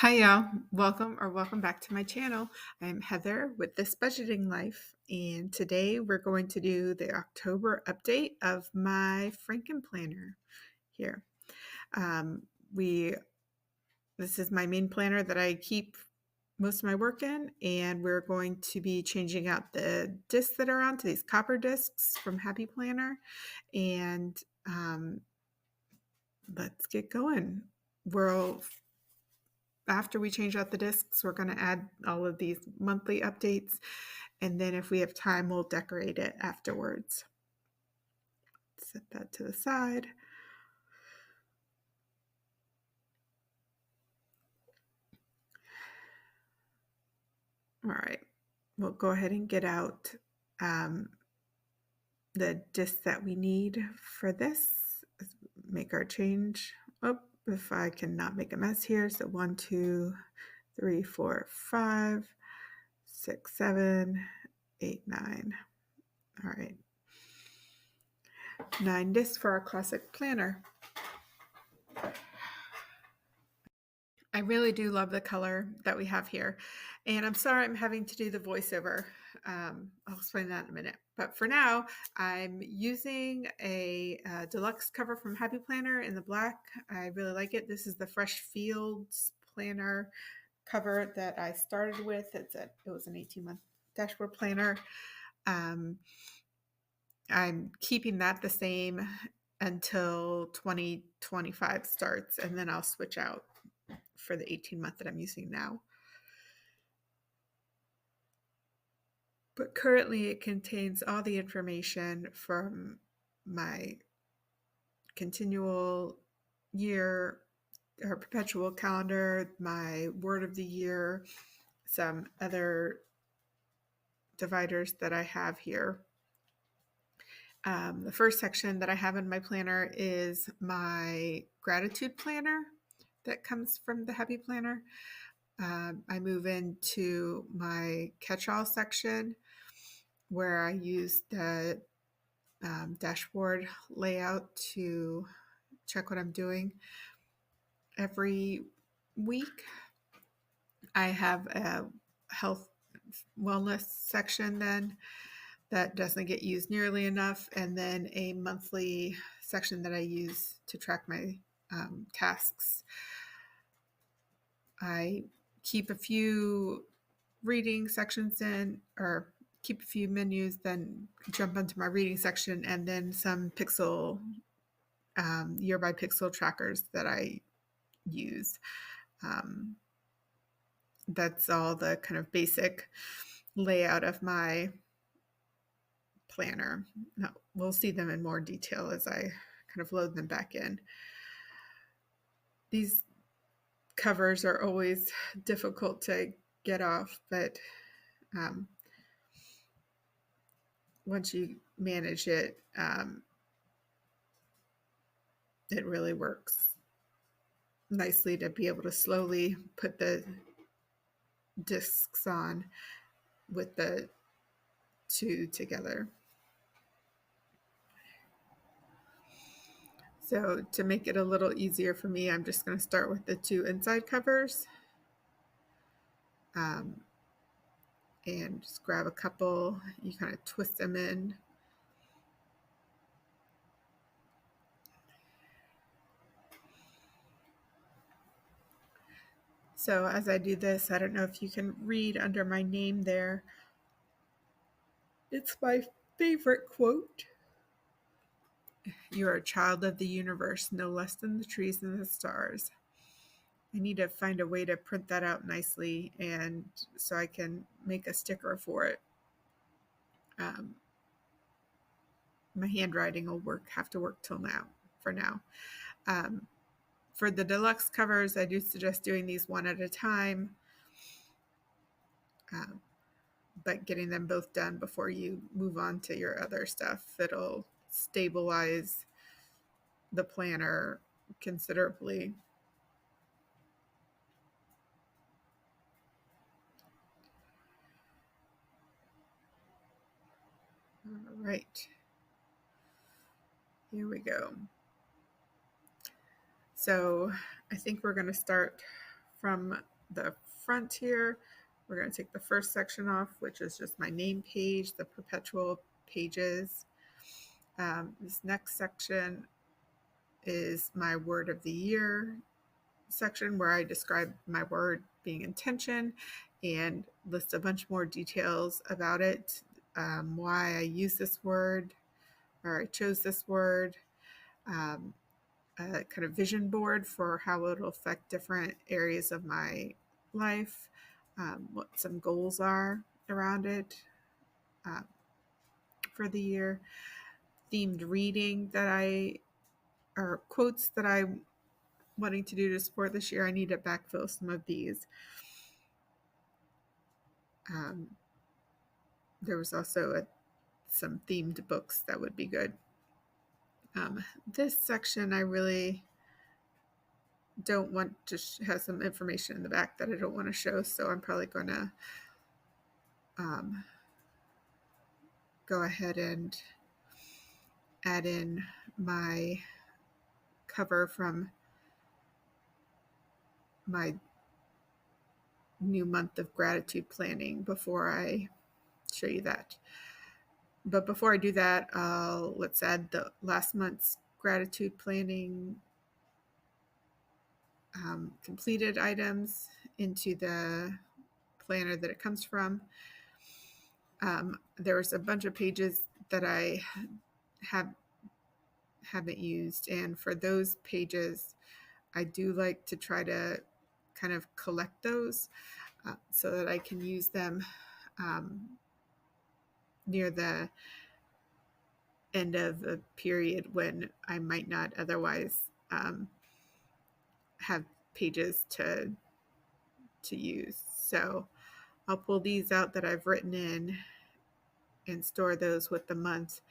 Hi, y'all. Welcome back to my channel. I'm Heather with This Budgeting Life, and today we're going to do the October update of my Frankenplanner here. We This is my main planner that I keep most of my work in, and we're going to be changing out the discs that are on to these copper discs from Happy Planner, and let's get going. We'll After we change out the discs, we're going to add all of these monthly updates. And then if we have time, we'll decorate it afterwards. Set that to the side. All right. We'll go ahead and get out the discs that we need for this. Make our change. Oh, if I cannot make a mess here. So 1, 2, 3, 4, 5, 6, 7, 8, 9. All right. 9 discs for our classic planner. I really do love the color that we have here. And I'm sorry I'm having to do the voiceover. I'll explain that in a minute. But for now, I'm using a deluxe cover from Happy Planner in the black. I really like it. This is the Fresh Fields Planner cover that I started with. It was an 18-month dashboard planner. I'm keeping that the same until 2025 starts, and then I'll switch out for the 18-month that I'm using now. But currently it contains all the information from my continual year or perpetual calendar, my word of the year, some other dividers that I have here. The first section that I have in my planner is my gratitude planner that comes from the Happy Planner. I move into my catch-all section where I use the dashboard layout to check what I'm doing every week. I have a health wellness section then that doesn't get used nearly enough, and then a monthly section that I use to track my tasks. I keep a few reading sections in, or keep a few menus, then jump into my reading section, and then some pixel year by pixel trackers that I use. That's all the kind of basic layout of my planner. Now, we'll see them in more detail as I kind of load them back in. These covers are always difficult to get off, but once you manage it, it really works nicely to be able to slowly put the discs on with the two together. So to make it a little easier for me, I'm just going to start with the two inside covers and just grab a couple. You kind of twist them in. So as I do this, I don't know if you can read under my name there. It's my favorite quote. You are a child of the universe, no less than the trees and the stars. I need to find a way to print that out nicely, and so I can make a sticker for it. My handwriting will have to work till now, for now. For the deluxe covers, I do suggest doing these one at a time, but getting them both done before you move on to your other stuff. It'll stabilize the planner considerably. All right, here we go. So I think we're going to start from the front here. We're going to take the first section off, which is just my name page, the perpetual pages. This next section is my word of the year section, where I describe my word being intention and list a bunch more details about it, why I use this word or I chose this word, a kind of vision board for how it'll affect different areas of my life, what some goals are around it uh, for the year, themed reading or quotes that I'm wanting to do to support this year. I need to backfill some of these. There was also some themed books that would be good. This section I really don't want to have some information in the back that I don't want to show, so I'm probably going to go ahead and add in my cover from my new month of gratitude planning before I show you that. But before I do that, let's add the last month's gratitude planning completed items into the planner that it comes from. There was a bunch of pages that I haven't used, and for those pages, I do like to try to kind of collect those so that I can use them near the end of a period when I might not otherwise have pages to use. So I'll pull these out that I've written in and store those with the month,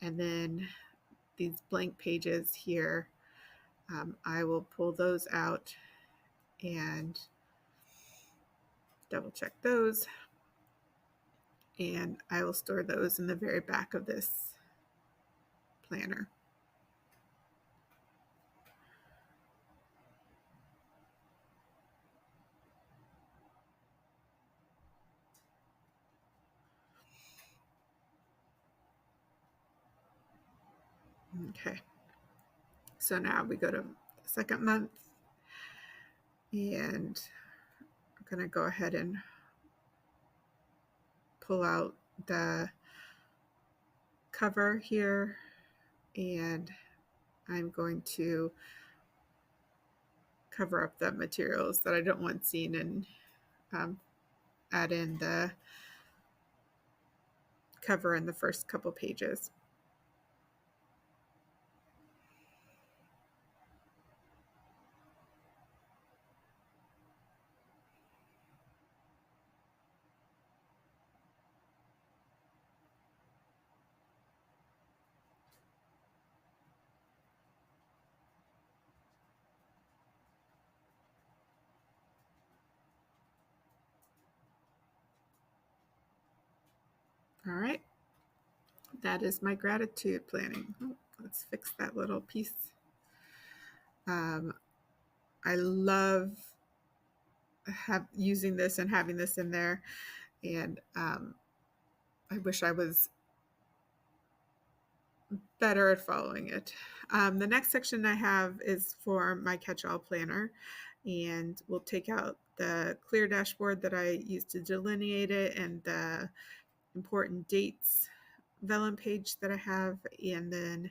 and then these blank pages here, I will pull those out and double check those, and I will store those in the very back of this planner. Okay, so now we go to the second month, and I'm going to go ahead and pull out the cover here, and I'm going to cover up the materials that I don't want seen and add in the cover in the first couple pages. All right, that is my gratitude planning. Oh, let's fix that little piece. I love using this and having this in there, and I wish I was better at following it. The next section I have is for my catch-all planner, and we'll take out the clear dashboard that I used to delineate it and the important dates vellum page that I have, and then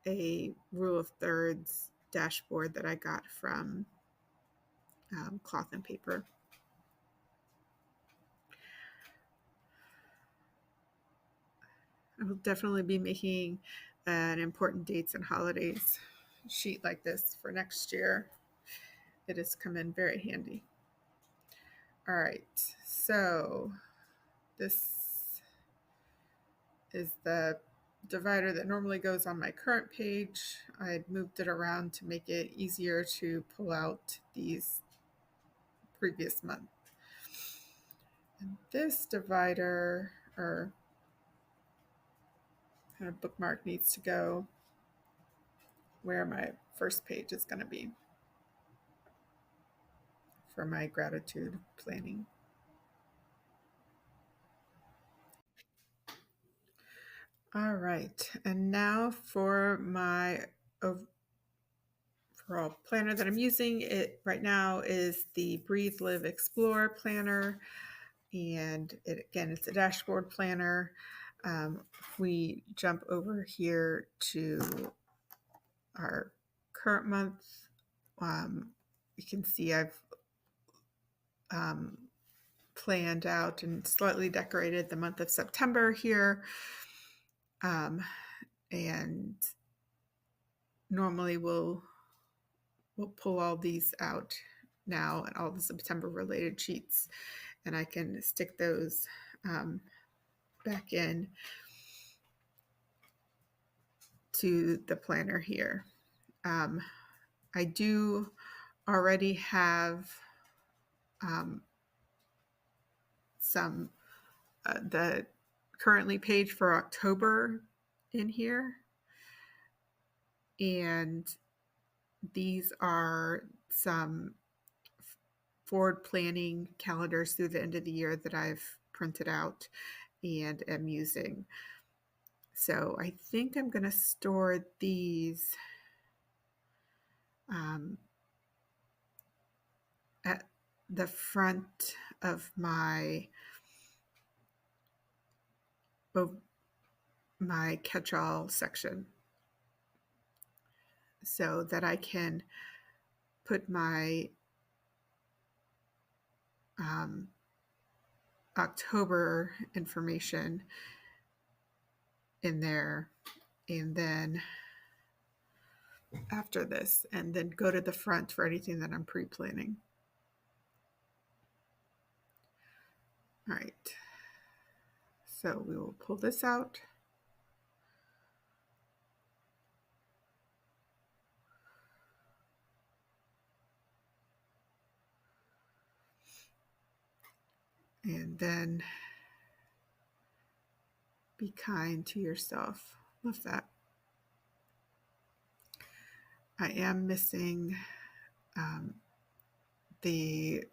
a rule of thirds dashboard that I got from Cloth and Paper. I will definitely be making an important dates and holidays sheet like this for next year. It has come in very handy. All right, so this is the divider that normally goes on my current page. I had moved it around to make it easier to pull out these previous month. And this divider or kind of bookmark needs to go where my first page is going to be. for my gratitude planning. All right, and now for my overall planner that I'm using. It right now is the Breathe, Live, Explore planner, and it's a dashboard planner. If we jump over here to our current month, you can see I've planned out and slightly decorated the month of September here. And normally we'll pull all these out now and all the September related sheets, and I can stick those back in to the planner here. I do already have some the currently page for October in here, and these are some forward planning calendars through the end of the year that I've printed out and am using. So I think I'm going to store these at the front of my catch-all section so that I can put my October information in there, and then after this, and then go to the front for anything that I'm pre-planning. All right, so we will pull this out. And then be kind to yourself. Love that. I am missing the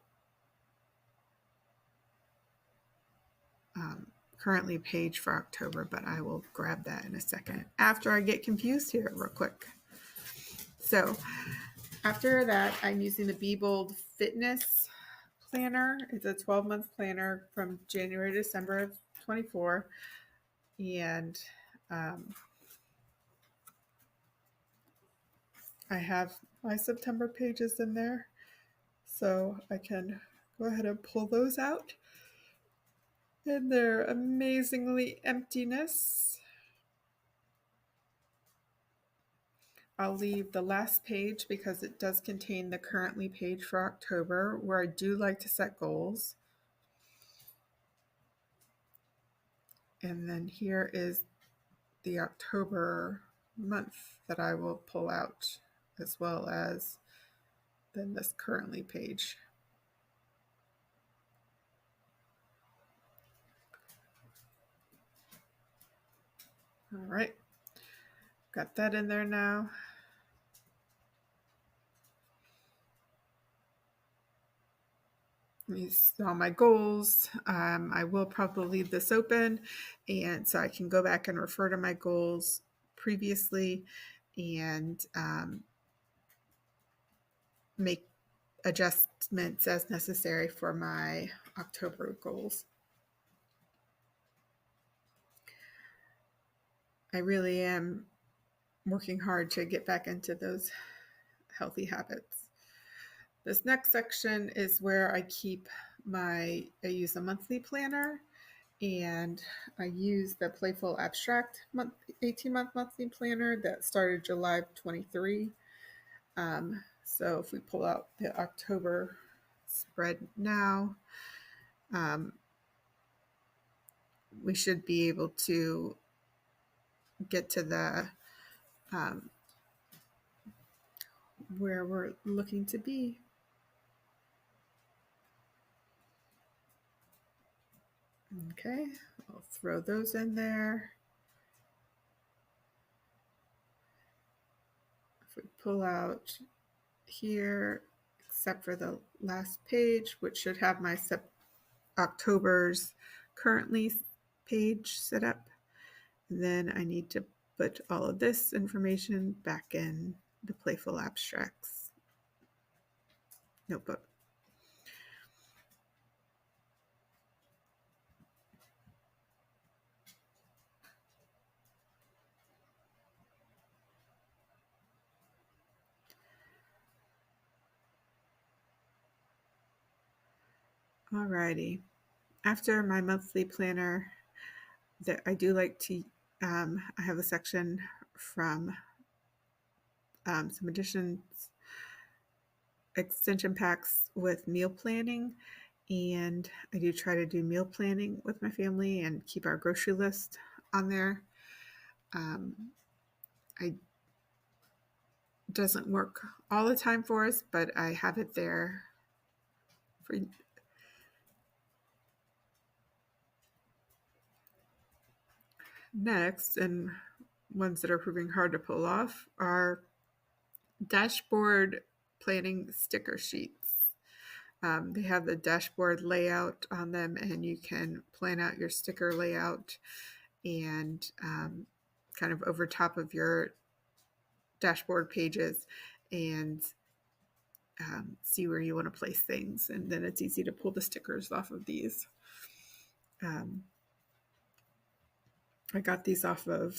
currently page for October, but I will grab that in a second after I get confused here real quick. So after that, I'm using the Be Bold Fitness Planner. It's a 12-month planner from January to December of 24. And I have my September pages in there, so I can go ahead and pull those out. And they're amazingly emptiness. I'll leave the last page because it does contain the currently page for October, where I do like to set goals. And then here is the October month that I will pull out, as well as then this currently page. All right, got that in there now. These are all my goals. I will probably leave this open, and so I can go back and refer to my goals previously and make adjustments as necessary for my October goals. I really am working hard to get back into those healthy habits. This next section is where I use a monthly planner, and I use the Playful Abstract 18-month monthly planner that started July 23. So if we pull out the October spread now, we should be able to get to the where we're looking to be. Okay, I'll throw those in there. If we pull out here, except for the last page, which should have my October's currently page set up. And then I need to put all of this information back in the Playful Abstracts notebook. Alrighty. After my monthly planner, that I do like to, I have a section from some extension packs with meal planning, and I do try to do meal planning with my family and keep our grocery list on there. I doesn't work all the time for us, but I have it there for next. And ones that are proving hard to pull off are dashboard planning sticker sheets. They have the dashboard layout on them, and you can plan out your sticker layout and kind of over top of your dashboard pages and see where you want to place things. And then it's easy to pull the stickers off of these. I got these off of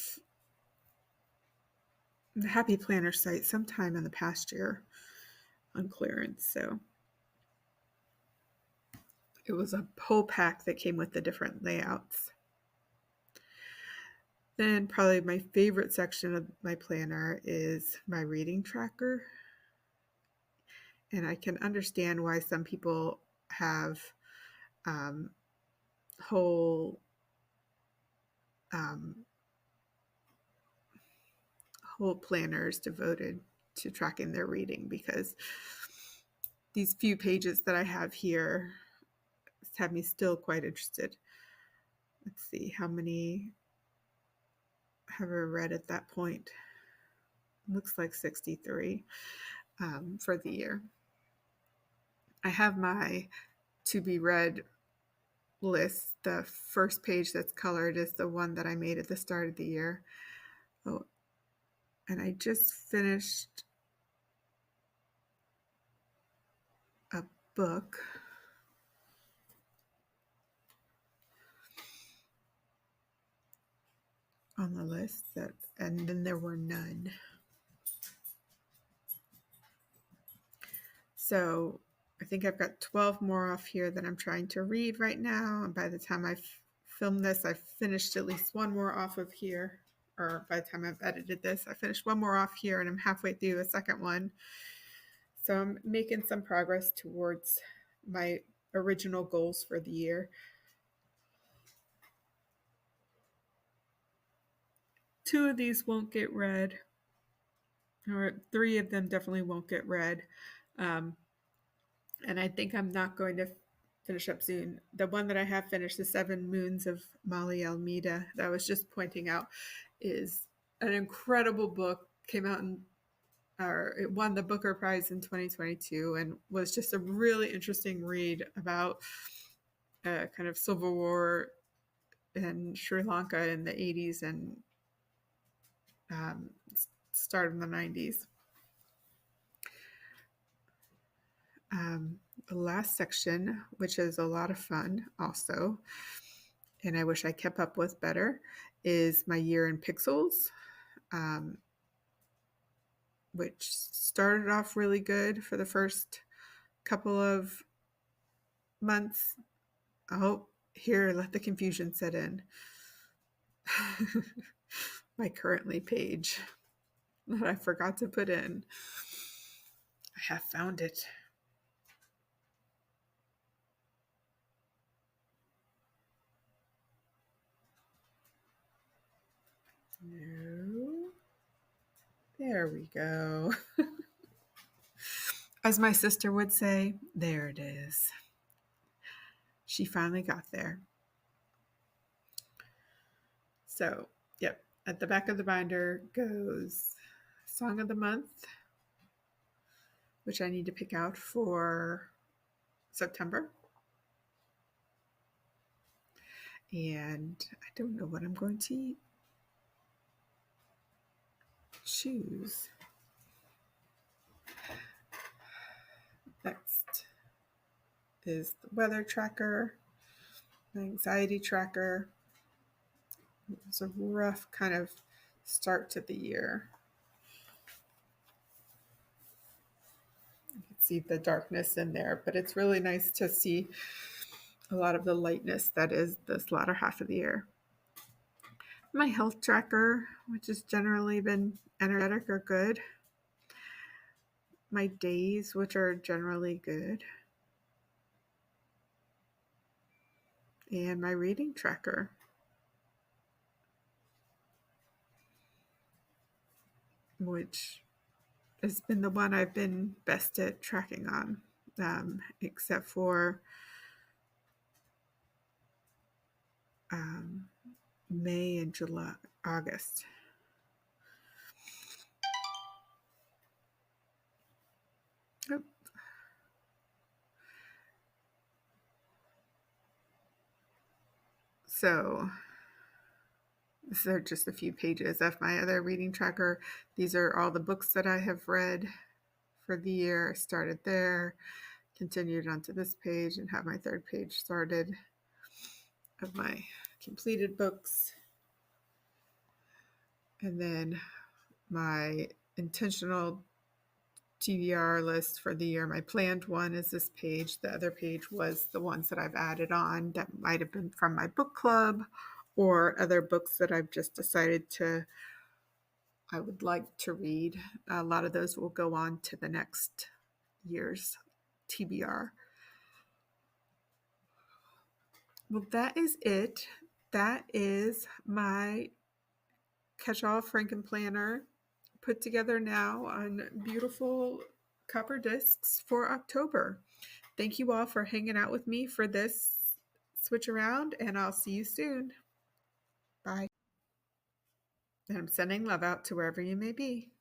the Happy Planner site sometime in the past year on clearance. So it was a whole pack that came with the different layouts. Then probably my favorite section of my planner is my reading tracker. And I can understand why some people have whole planners devoted to tracking their reading, because these few pages that I have here have me still quite interested. Let's see, how many have I read at that point? Looks like 63 for the year. I have my to be read list. The first page that's colored is the one that I made at the start of the year. Oh, and I just finished a book. On the list, and then there were none. So I think I've got 12 more off here that I'm trying to read right now. And by the time I film this, I've finished at least one more off of here. Or by the time I've edited this, I finished one more off here, and I'm halfway through a second one. So I'm making some progress towards my original goals for the year. 2 of these won't get read, or 3 of them definitely won't get read. And I think I'm not going to finish up soon. The one that I have finished, The 7 Moons of Molly Almeida, that I was just pointing out, is an incredible book. Came out it won the Booker Prize in 2022 and was just a really interesting read about kind of civil war in Sri Lanka in the 80s and start of the 90s. The last section, which is a lot of fun also, and I wish I kept up with better, is my year in pixels, which started off really good for the first couple of months. Oh, here, let the confusion set in. My currently page that I forgot to put in. I have found it. No. There we go. As my sister would say, there it is. She finally got there. So, yep, at the back of the binder goes Song of the Month, which I need to pick out for September. And I don't know what I'm going to choose. Next is the weather tracker, the anxiety tracker. It was a rough kind of start to the year. You can see the darkness in there, but it's really nice to see a lot of the lightness that is this latter half of the year. My health tracker, which has generally been energetic or good. My days, which are generally good. And my reading tracker, which has been the one I've been best at tracking on, except for May and July, August. Oh. So these are just a few pages of my other reading tracker. These are all the books that I have read for the year. I started there, continued onto this page, and have my third page started of my completed books. And then my intentional TBR list for the year. My planned one is this page. The other page was the ones that I've added on that might have been from my book club or other books that I've just decided I would like to read. A lot of those will go on to the next year's TBR. Well, that is it. That is my catch-all Frankenplanner put together now on beautiful copper discs for October. Thank you all for hanging out with me for this switch around, and I'll see you soon. Bye. And I'm sending love out to wherever you may be.